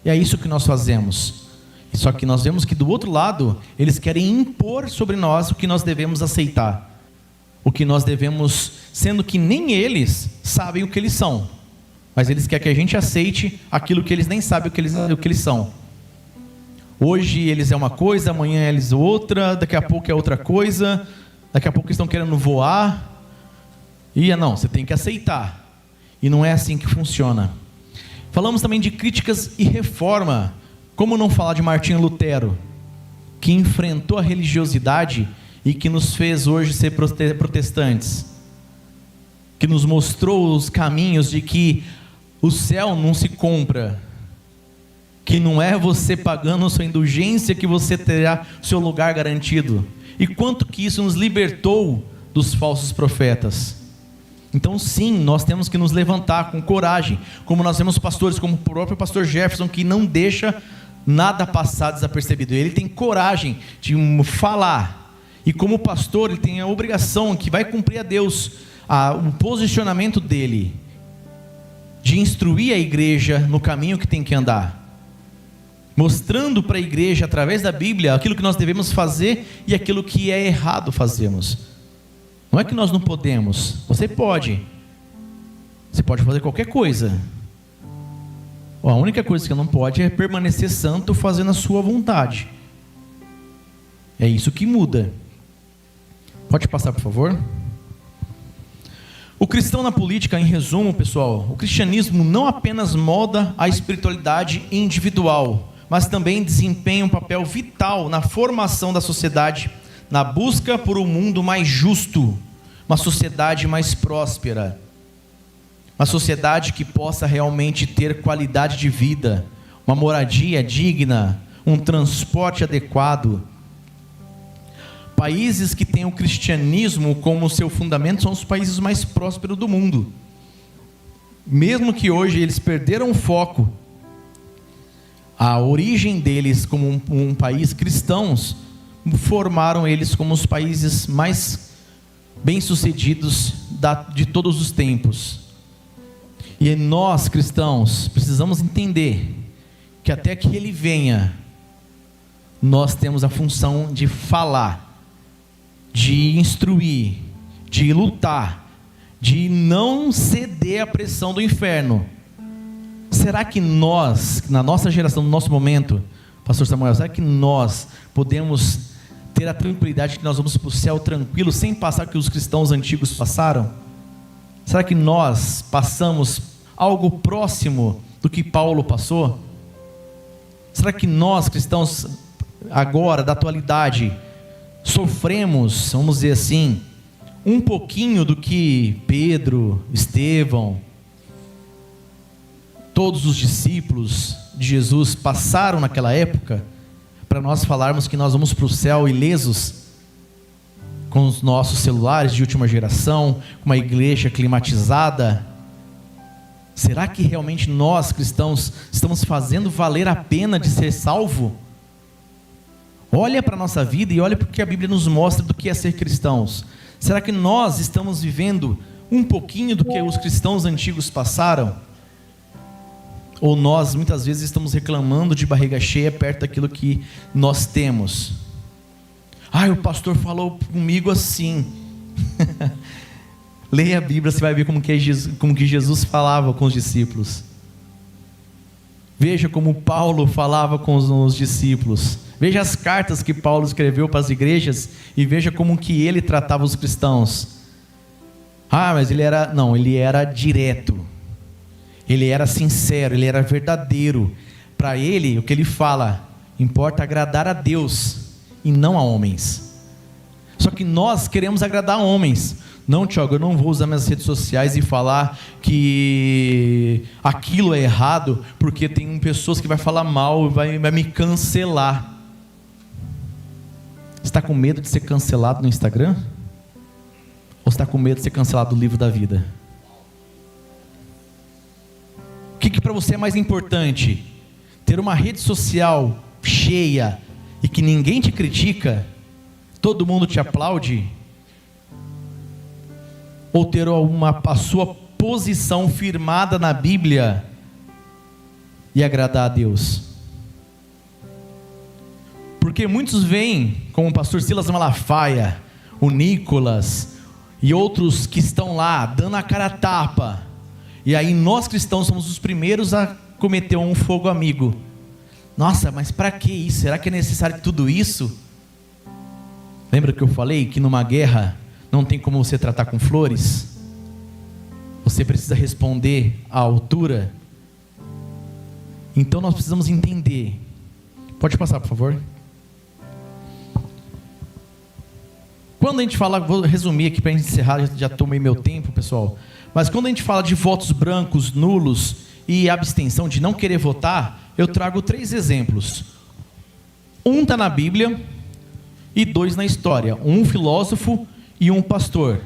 E é isso que nós fazemos. Só que nós vemos que do outro lado, eles querem impor sobre nós o que nós devemos aceitar. O que nós devemos, sendo que nem eles sabem o que eles são. Mas eles querem que a gente aceite aquilo que eles nem sabem o que eles são. Hoje eles é uma coisa, amanhã eles outra, daqui a pouco é outra coisa, daqui a pouco eles estão querendo voar. E não, você tem que aceitar. E não é assim que funciona. Falamos também de críticas e reforma. Como não falar de Martinho Lutero, que enfrentou a religiosidade e que nos fez hoje ser protestantes, que nos mostrou os caminhos de que o céu não se compra, que não é você pagando sua indulgência que você terá seu lugar garantido. E quanto que isso nos libertou dos falsos profetas. Então sim, nós temos que nos levantar com coragem, como nós vemos pastores, como o próprio pastor Jefferson, que não deixa nada passar desapercebido. Ele tem coragem de falar, e como pastor ele tem a obrigação, que vai cumprir a Deus, o posicionamento dele, de instruir a igreja no caminho que tem que andar, mostrando para a igreja através da Bíblia aquilo que nós devemos fazer e aquilo que é errado fazermos. Não é que nós não podemos, você pode fazer qualquer coisa. A única coisa que não pode é permanecer santo fazendo a sua vontade. É isso que muda. Pode passar, por favor. O cristão na política, em resumo, pessoal, o cristianismo não apenas molda a espiritualidade individual, mas também desempenha um papel vital na formação da sociedade, na busca por um mundo mais justo, uma sociedade mais próspera, uma sociedade que possa realmente ter qualidade de vida, uma moradia digna, um transporte adequado. Países que têm o cristianismo como seu fundamento são os países mais prósperos do mundo. Mesmo que hoje eles perderam o foco, a origem deles como um país cristãos, formaram eles como os países mais bem-sucedidos de todos os tempos. E nós cristãos precisamos entender que até que ele venha, nós temos a função de falar, de instruir, de lutar, de não ceder à pressão do inferno. Será que nós, na nossa geração, no nosso momento, pastor Samuel, será que nós podemos ter a tranquilidade que nós vamos para o céu tranquilo, sem passar o que os cristãos antigos passaram? Será que nós passamos algo próximo do que Paulo passou? Será que nós cristãos agora, da atualidade, sofremos, vamos dizer assim, um pouquinho do que Pedro, Estevão, todos os discípulos de Jesus passaram naquela época, para nós falarmos que nós vamos para o céu ilesos, com os nossos celulares de última geração, com uma igreja climatizada? Será que realmente nós cristãos estamos fazendo valer a pena de ser salvo? Olha para a nossa vida e olha para o que a Bíblia nos mostra do que é ser cristãos. Será que nós estamos vivendo um pouquinho do que os cristãos antigos passaram? Ou nós muitas vezes estamos reclamando de barriga cheia perto daquilo que nós temos? O pastor falou comigo assim. Leia a Bíblia, você vai ver como que Jesus falava com os discípulos. Veja como Paulo falava com os discípulos. Veja as cartas que Paulo escreveu para as igrejas e veja como que ele tratava os cristãos. Mas ele era direto. Ele era sincero, ele era verdadeiro. Para ele, o que ele fala, importa agradar a Deus e não a homens. Só que nós queremos agradar a homens. Não, Tiago, eu não vou usar minhas redes sociais e falar que aquilo é errado, porque tem pessoas que vai falar mal e vai me cancelar. Você está com medo de ser cancelado no Instagram? Ou está com medo de ser cancelado do livro da vida? O que para você é mais importante? Ter uma rede social cheia e que ninguém te critica, todo mundo te aplaude? ou ter a sua posição firmada na Bíblia e agradar a Deus? Porque muitos vêm, como o pastor Silas Malafaia, o Nicolas e outros que estão lá dando a cara a tapa, e aí nós cristãos somos os primeiros a cometer um fogo amigo. Nossa, mas para que isso? Será que é necessário tudo isso? Lembra que eu falei que numa guerra não tem como você tratar com flores? Você precisa responder à altura. Então nós precisamos entender. Pode passar, por favor. Quando a gente fala, vou resumir aqui para a gente encerrar, já tomei meu tempo, pessoal. Mas quando a gente fala de votos brancos, nulos e abstenção, de não querer votar, eu trago 3 exemplos. Um está na Bíblia e 2 na história. Um filósofo e um pastor.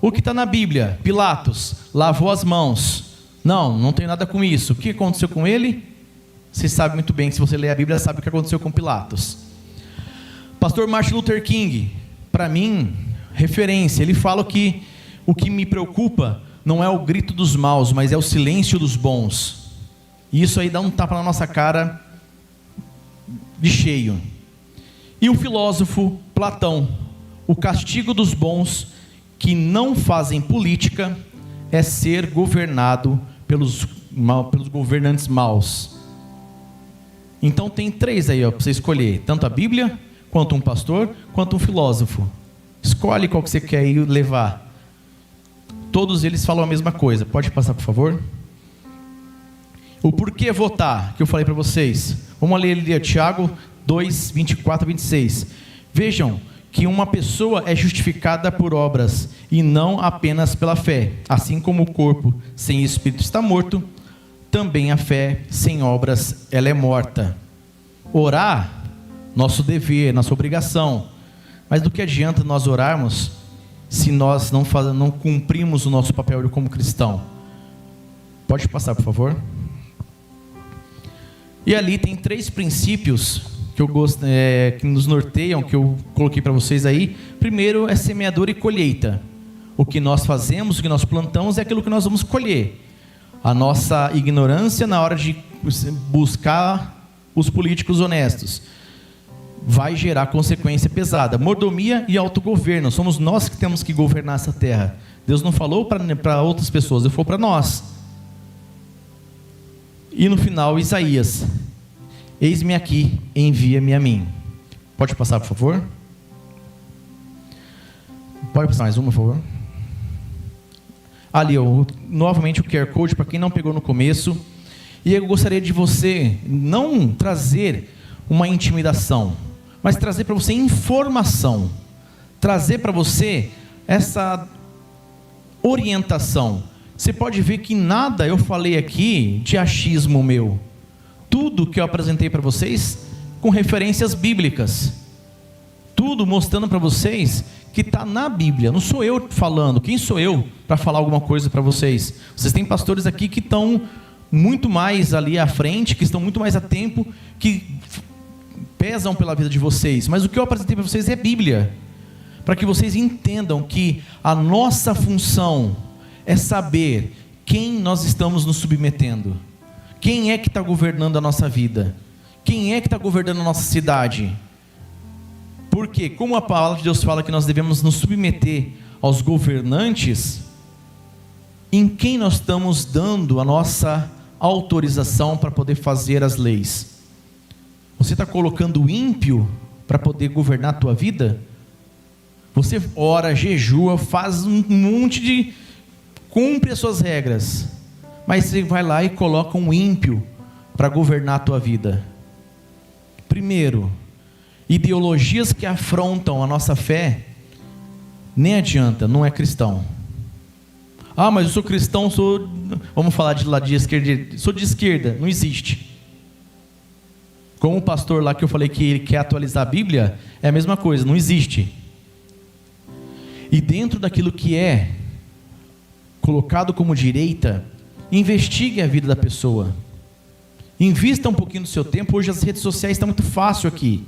O que está na Bíblia? Pilatos lavou as mãos. Não tem nada com isso. O que aconteceu com ele? Você sabe muito bem, se você ler a Bíblia, sabe o que aconteceu com Pilatos. Pastor Martin Luther King, para mim, referência. Ele fala que o que me preocupa não é o grito dos maus, mas é o silêncio dos bons. E isso aí dá um tapa na nossa cara de cheio. E o filósofo Platão: o castigo dos bons que não fazem política é ser governado pelos governantes maus. Então tem 3 aí, para você escolher: tanto a Bíblia, quanto um pastor, quanto um filósofo. Escolhe qual que você quer ir levar. Todos eles falam a mesma coisa. Pode passar, por favor. O porquê votar, que eu falei para vocês. Vamos ler ali Tiago 2, 24 a 26. Vejam que uma pessoa é justificada por obras e não apenas pela fé. Assim como o corpo sem espírito está morto, também a fé sem obras ela é morta. Orar, nosso dever, nossa obrigação. Mas do que adianta nós orarmos se nós não cumprimos o nosso papel como cristão? Pode passar, por favor. E ali tem 3 princípios que eu gosto, que nos norteiam, que eu coloquei para vocês aí. Primeiro é semeadura e colheita. O que nós fazemos, o que nós plantamos é aquilo que nós vamos colher. A nossa ignorância na hora de buscar os políticos honestos vai gerar consequência pesada. Mordomia e autogoverno. Somos nós que temos que governar essa terra. Deus não falou para outras pessoas, Ele falou para nós. E no final, Isaías: eis-me aqui, envia-me a mim. Pode passar, por favor. Pode passar mais uma, por favor. Ali, novamente o QR Code, para quem não pegou no começo. E eu gostaria de você não trazer uma intimidação, mas trazer para você informação. Trazer para você essa orientação. Você pode ver que nada eu falei aqui de achismo meu. Tudo que eu apresentei para vocês com referências bíblicas. Tudo mostrando para vocês que está na Bíblia. Não sou eu falando. Quem sou eu para falar alguma coisa para vocês? Vocês têm pastores aqui que estão muito mais ali à frente, que estão muito mais a tempo, que pesam pela vida de vocês. Mas o que eu apresentei para vocês é Bíblia. Para que vocês entendam que a nossa função é saber quem nós estamos nos submetendo. Quem é que está governando a nossa vida? Quem é que está governando a nossa cidade? Porque, como a palavra de Deus fala que nós devemos nos submeter aos governantes, em quem nós estamos dando a nossa autorização para poder fazer as leis? Você está colocando o ímpio para poder governar a tua vida? Você ora, jejua, faz um monte de... cumpre as suas regras, mas você vai lá e coloca um ímpio para governar a tua vida. Primeiro, ideologias que afrontam a nossa fé, nem adianta, não é cristão. Ah, mas eu sou cristão, vamos falar de lado de esquerda, sou de esquerda, não existe. Como o pastor lá que eu falei que ele quer atualizar a Bíblia, é a mesma coisa, não existe. E dentro daquilo que é colocado como direita, investigue a vida da pessoa. Invista um pouquinho do seu tempo. Hoje as redes sociais estão muito fácil aqui.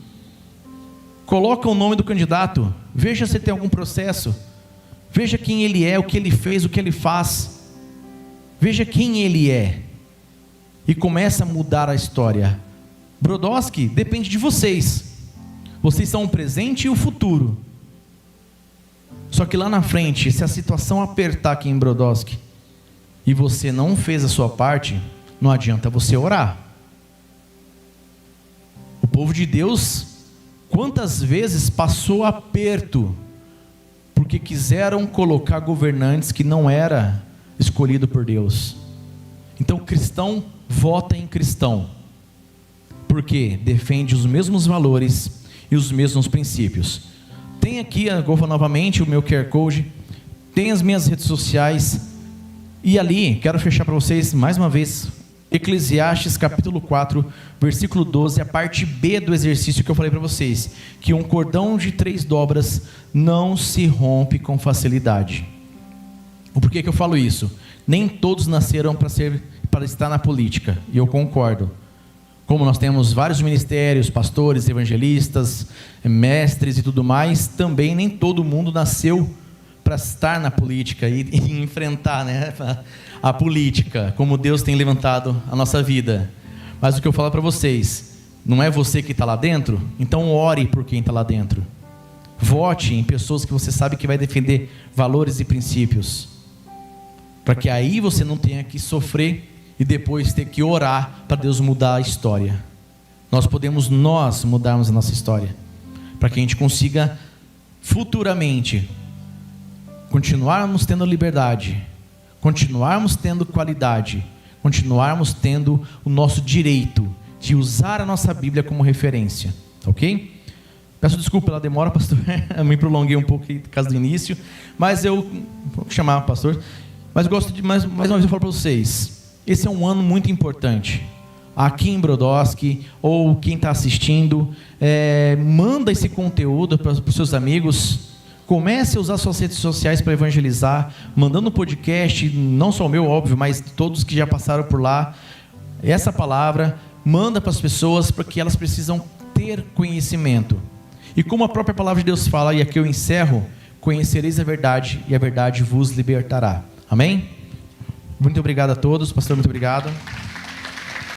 Coloca o nome do candidato, veja se tem algum processo. Veja quem ele é, o que ele fez, o que ele faz. Veja quem ele é. E começa a mudar a história. Brodowski, depende de vocês. Vocês são o presente e o futuro. Só que lá na frente, se a situação apertar aqui em Brodowski, e você não fez a sua parte, não adianta você orar. O povo de Deus, quantas vezes passou aperto, porque quiseram colocar governantes que não era escolhido por Deus. Então cristão vota em cristão, porque defende os mesmos valores e os mesmos princípios. Tem aqui, vou falar novamente, o meu QR Code, tem as minhas redes sociais, e ali, quero fechar para vocês mais uma vez, Eclesiastes capítulo 4, versículo 12, a parte B do exercício que eu falei para vocês, que um cordão de 3 dobras não se rompe com facilidade. Por que eu falo isso? Nem todos nasceram para estar na política, e eu concordo. Como nós temos vários ministérios, pastores, evangelistas, mestres e tudo mais, também nem todo mundo nasceu para estar na política e enfrentar, né, a política, como Deus tem levantado a nossa vida. Mas o que eu falo para vocês, não é você que está lá dentro? Então ore por quem está lá dentro. Vote em pessoas que você sabe que vai defender valores e princípios, para que aí você não tenha que sofrer e depois ter que orar para Deus mudar a história. Nós podemos mudarmos a nossa história, para que a gente consiga futuramente continuarmos tendo liberdade, continuarmos tendo qualidade, continuarmos tendo o nosso direito de usar a nossa Bíblia como referência, ok? Peço desculpa pela demora, pastor, eu me prolonguei um pouco por causa do início, mas eu vou chamar o pastor, mas eu gosto de, mais uma vez eu falo para vocês, esse é um ano muito importante, aqui em Brodowski, ou quem está assistindo, manda esse conteúdo para os seus amigos. Comece a usar suas redes sociais para evangelizar, mandando um podcast, não só o meu, óbvio, mas todos que já passaram por lá. Essa palavra, manda para as pessoas, porque elas precisam ter conhecimento. E como a própria palavra de Deus fala, e aqui eu encerro, conhecereis a verdade, e a verdade vos libertará. Amém? Muito obrigado a todos, pastor, muito obrigado.